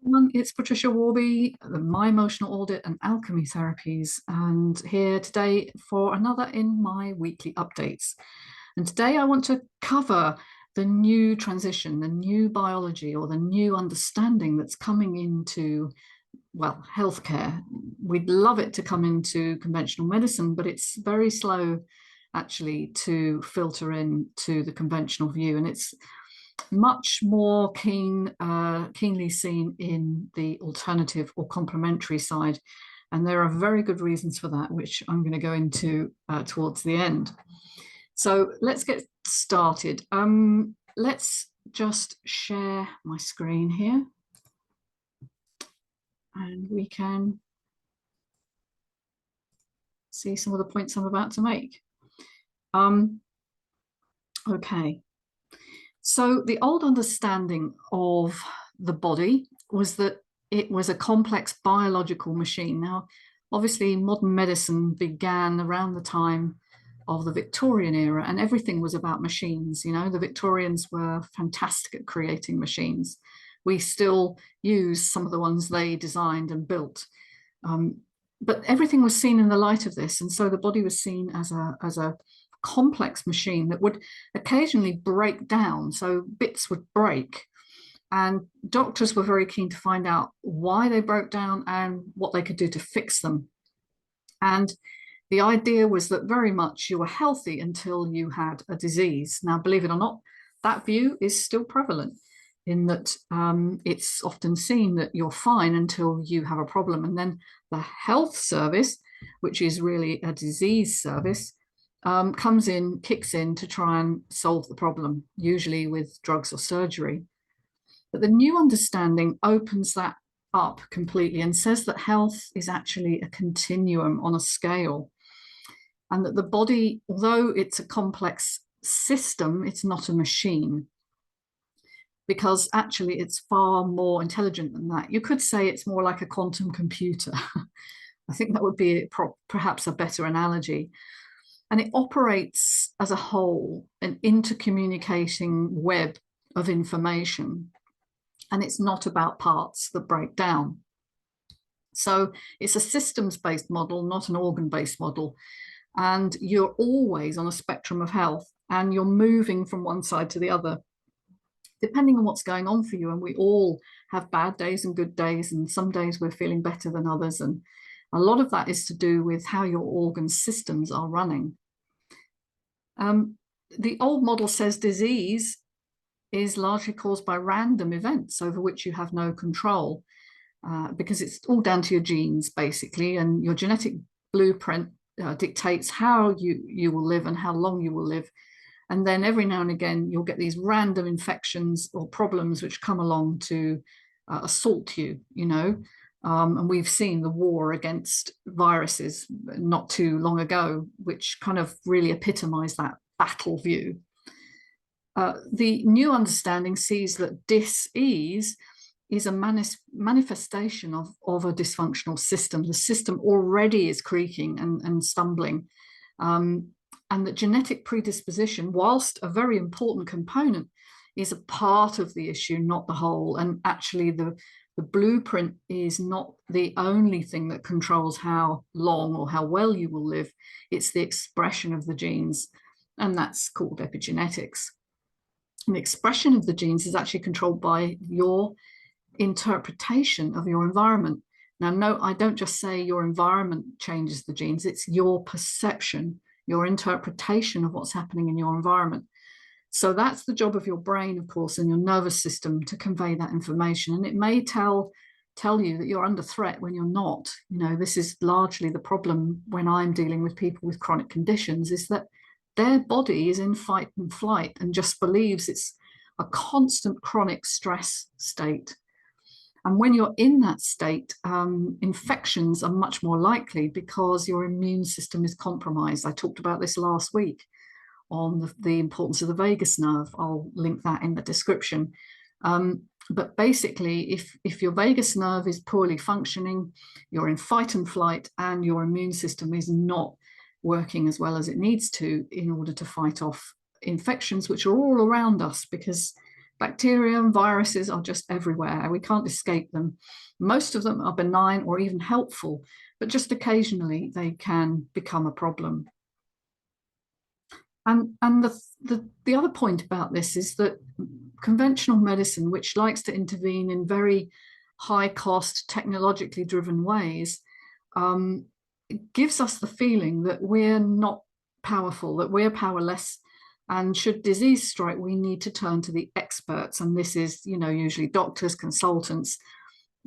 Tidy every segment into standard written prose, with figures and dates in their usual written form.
everyone, it's Patricia Warby, the My Emotional Audit and Alchemy Therapies, and here today for another in my weekly updates. And today I want to cover the new transition, the new biology or the new understanding that's coming into, well, healthcare. We'd love it to come into conventional medicine, but it's very slow actually to filter in to the conventional view, and it's much more keenly seen in the alternative or complementary side. And there are very good reasons for that, which I'm going to go into towards the end. So let's get started. Let's just share my screen here. And we can see some of the points I'm about to make. Okay. So the old understanding of the body was that it was a complex biological machine. Now, obviously, modern medicine began around the time of the Victorian era, and everything was about machines. You know, the Victorians were fantastic at creating machines. We still use some of the ones they designed and built. But everything was seen in the light of this, and so the body was seen as a complex machine that would occasionally break down, so bits would break, and doctors were very keen to find out why they broke down and what they could do to fix them. And the idea was that very much you were healthy until you had a disease. Now, believe it or not, that view is still prevalent in that it's often seen that you're fine until you have a problem, and then the health service, which is really a disease service, comes in, kicks in to try and solve the problem, usually with drugs or surgery. But the new understanding opens that up completely and says that health is actually a continuum on a scale, and that the body, although it's a complex system, it's not a machine, because actually it's far more intelligent than that. You could say it's more like a quantum computer. I think that would be perhaps a better analogy. And it operates as a whole, an intercommunicating web of information. And it's not about parts that break down. So it's a systems-based model, not an organ-based model. And you're always on a spectrum of health, and you're moving from one side to the other, depending on what's going on for you. And we all have bad days and good days, and some days we're feeling better than others. And a lot of that is to do with how your organ systems are running. The old model says disease is largely caused by random events over which you have no control, because it's all down to your genes, basically, and your genetic blueprint dictates how you will live and how long you will live. And then every now and again, you'll get these random infections or problems which come along to assault you, you know. And we've seen the war against viruses not too long ago, which kind of really epitomized that battle view. The new understanding sees that dis-ease is a manifestation of a dysfunctional system. The system already is creaking and stumbling. And that genetic predisposition, whilst a very important component, is a part of the issue, not the whole. And actually the blueprint is not the only thing that controls how long or how well you will live. It's the expression of the genes, and that's called epigenetics. And the expression of the genes is actually controlled by your interpretation of your environment. Now, no, I don't just say your environment changes the genes, it's your perception, your interpretation of what's happening in your environment. So that's the job of your brain, of course, and your nervous system to convey that information. And it may tell you that you're under threat when you're not. You know, this is largely the problem when I'm dealing with people with chronic conditions, is that their body is in fight and flight and just believes it's a constant chronic stress state. And when you're in that state, infections are much more likely because your immune system is compromised. I talked about this last week on the importance of the vagus nerve. I'll link that in the description. But basically, if your vagus nerve is poorly functioning, you're in fight and flight, and your immune system is not working as well as it needs to in order to fight off infections, which are all around us, because Bacteria and viruses are just everywhere. We can't escape them. Most of them are benign or even helpful, but just occasionally they can become a problem. And the other point about this is that conventional medicine, which likes to intervene in very high cost, technologically driven ways, gives us the feeling that we're not powerful, that we're powerless. And should disease strike, we need to turn to the experts. And this is, usually doctors, consultants,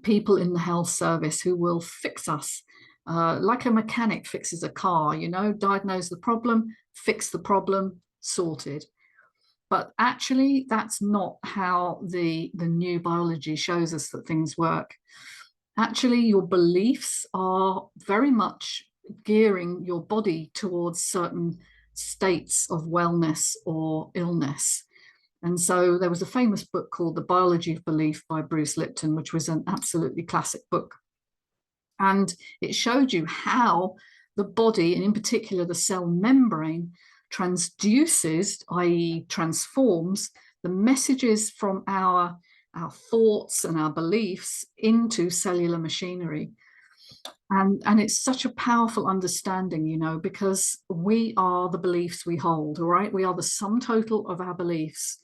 people in the health service who will fix us. Like a mechanic fixes a car, diagnose the problem, fix the problem, sorted. But actually, that's not how the new biology shows us that things work. Actually, your beliefs are very much gearing your body towards certain states of wellness or illness. And so there was a famous book called The Biology of Belief by Bruce Lipton, which was an absolutely classic book. And it showed you how the body, and in particular the cell membrane, transduces, i.e. transforms, the messages from our thoughts and our beliefs into cellular machinery. And it's such a powerful understanding, because we are the beliefs we hold, all right? We are the sum total of our beliefs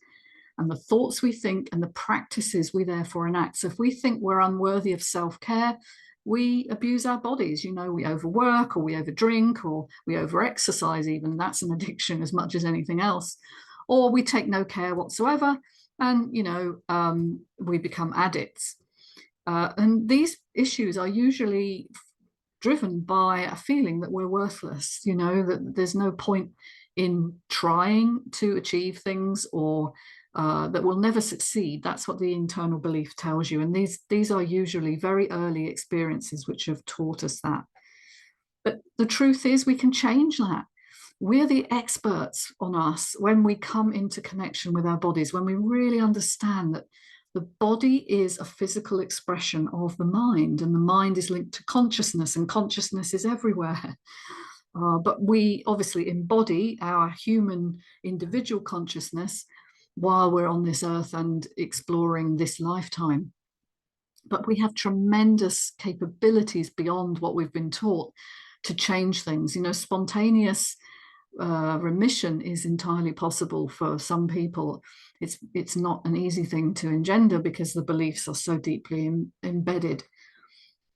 and the thoughts we think and the practices we therefore enact. So if we think we're unworthy of self-care, we abuse our bodies, we overwork or we overdrink or we overexercise even. That's an addiction as much as anything else. Or we take no care whatsoever and, we become addicts. And these issues are usually driven by a feeling that we're worthless, that there's no point in trying to achieve things, or that we'll never succeed. That's what the internal belief tells you. And these are usually very early experiences which have taught us that. But the truth is we can change that. We're the experts on us when we come into connection with our bodies, when we really understand that the body is a physical expression of the mind, and the mind is linked to consciousness, and consciousness is everywhere. But we obviously embody our human individual consciousness while we're on this earth and exploring this lifetime. But we have tremendous capabilities beyond what we've been taught to change things. Spontaneous remission is entirely possible for some people. It's not an easy thing to engender because the beliefs are so deeply embedded.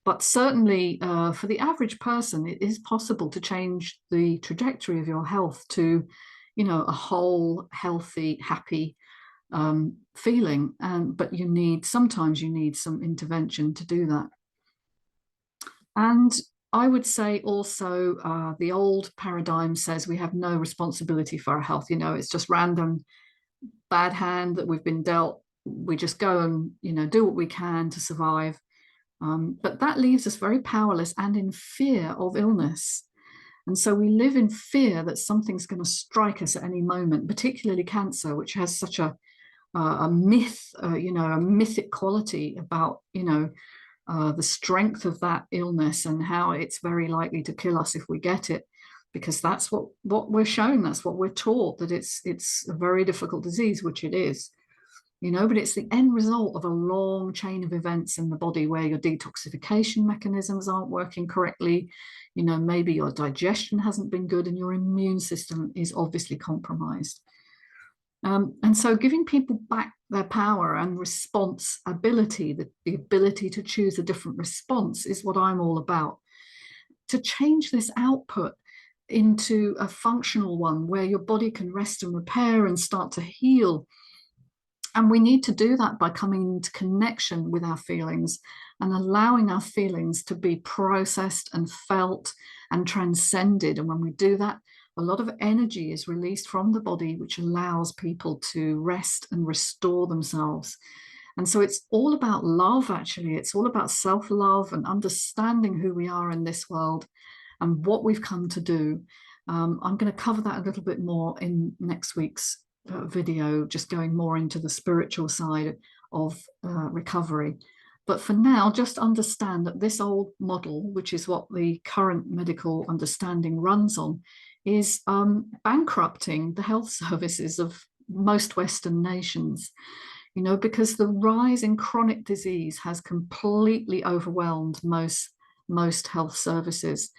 But certainly for the average person, it is possible to change the trajectory of your health to, a whole, healthy, happy feeling. But sometimes you need some intervention to do that. And I would say also the old paradigm says we have no responsibility for our health. It's just random bad hand that we've been dealt. We just go and, do what we can to survive. But that leaves us very powerless and in fear of illness. And so we live in fear that something's going to strike us at any moment, particularly cancer, which has such a myth, a mythic quality about, the strength of that illness and how it's very likely to kill us if we get it, because that's what we're shown, that's what we're taught, that it's a very difficult disease, which it is. But it's the end result of a long chain of events in the body where your detoxification mechanisms aren't working correctly. Maybe your digestion hasn't been good and your immune system is obviously compromised. And so giving people back their power and response ability, the ability to choose a different response, is what I'm all about. To change this output into a functional one where your body can rest and repair and start to heal. And we need to do that by coming into connection with our feelings and allowing our feelings to be processed and felt and transcended. And when we do that, a lot of energy is released from the body, which allows people to rest and restore themselves. And so it's all about love, actually. It's all about self-love and understanding who we are in this world and what we've come to do. I'm going to cover that a little bit more in next week's video, just going more into the spiritual side of recovery. But for now, just understand that this old model, which is what the current medical understanding runs on, is bankrupting the health services of most Western nations. you know, because the rise in chronic disease has completely overwhelmed most health services.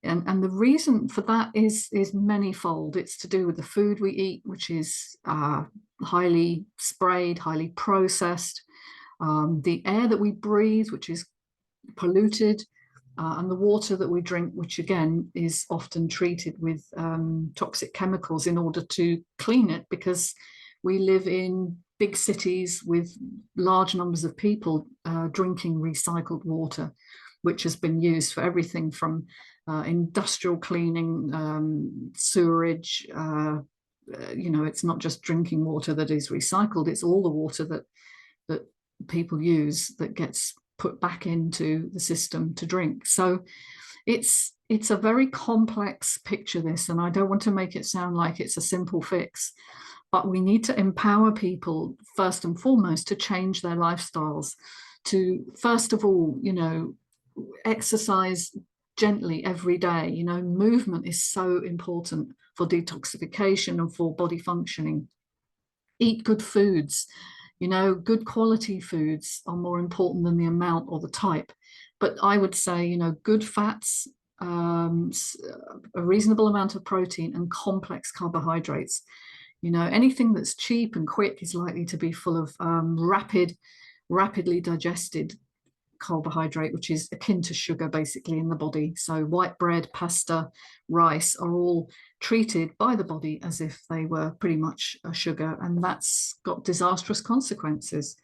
And the reason for that is manyfold. It's to do with the food we eat, which is highly sprayed, highly processed, the air that we breathe, which is polluted, and the water that we drink, which again is often treated with toxic chemicals in order to clean it, because we live in big cities with large numbers of people drinking recycled water, which has been used for everything from industrial cleaning, sewerage. You know, it's not just drinking water that is recycled, it's all the water that people use that gets put back into the system to drink. So it's a very complex picture, this, and I don't want to make it sound like it's a simple fix, but we need to empower people first and foremost to change their lifestyles, to first of all, you know, exercise gently every day. You know, movement is so important for detoxification and for body functioning. Eat good foods. You know, good quality foods are more important than the amount or the type. But I would say, you know, good fats, a reasonable amount of protein, and complex carbohydrates. You know, anything that's cheap and quick is likely to be full of rapidly digested carbohydrate, which is akin to sugar basically in the body. So white bread, pasta, rice are all treated by the body as if they were pretty much a sugar, and that's got disastrous consequences.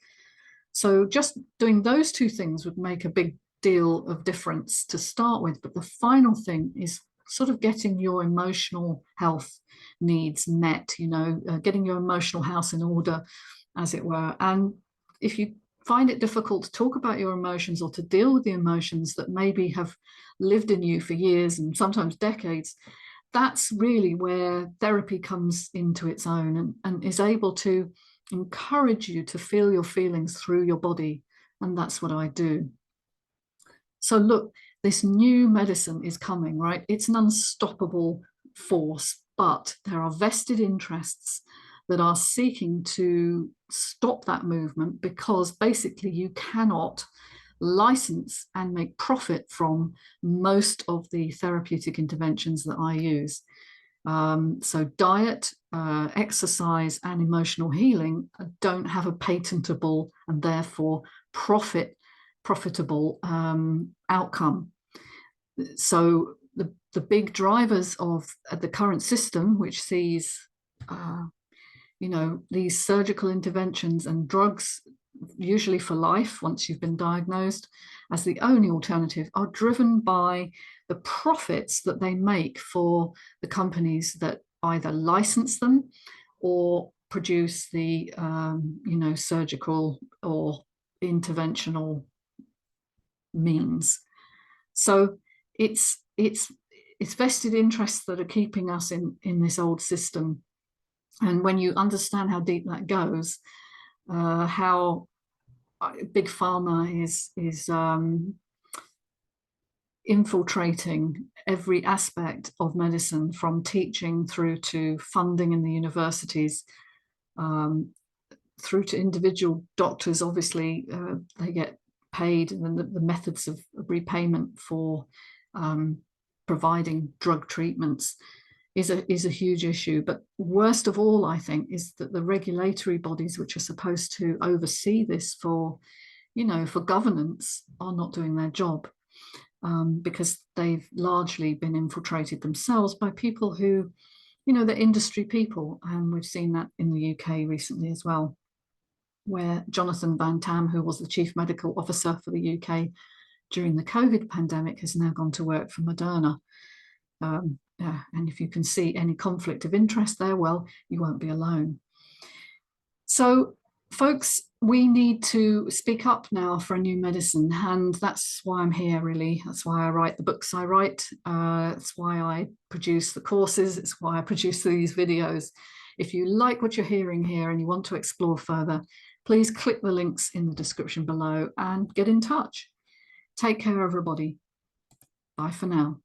So just doing those two things would make a big deal of difference to start with. But the final thing is sort of getting your emotional health needs met, you know, getting your emotional house in order, as it were. And if you find it difficult to talk about your emotions or to deal with the emotions that maybe have lived in you for years and sometimes decades, that's really where therapy comes into its own and is able to encourage you to feel your feelings through your body. And that's what I do. So look, this new medicine is coming, right? It's an unstoppable force, but there are vested interests that are seeking to stop that movement, because basically you cannot license and make profit from most of the therapeutic interventions that I use. So diet, exercise, and emotional healing don't have a patentable and therefore profitable outcome. So the big drivers of the current system, which sees you know, these surgical interventions and drugs, usually for life once you've been diagnosed, as the only alternative, are driven by the profits that they make for the companies that either license them or produce the you know, surgical or interventional means. So it's vested interests that are keeping us in this old system. And when you understand how deep that goes, how Big Pharma is infiltrating every aspect of medicine, from teaching through to funding in the universities, through to individual doctors. Obviously, they get paid, and the methods of repayment for providing drug treatments is a huge issue. But worst of all, I think, is that the regulatory bodies which are supposed to oversee this for, you know, for governance, are not doing their job, because they've largely been infiltrated themselves by people who, you know, they're industry people. And we've seen that in the UK recently as well, where Jonathan Van Tam, who was the chief medical officer for the UK during the COVID pandemic, has now gone to work for Moderna. And if you can see any conflict of interest there, well, you won't be alone. So, folks, we need to speak up now for a new medicine, and that's why I'm here, really. That's why I write the books I write. That's why I produce the courses. It's why I produce these videos. If you like what you're hearing here and you want to explore further, please click the links in the description below and get in touch. Take care, everybody. Bye for now.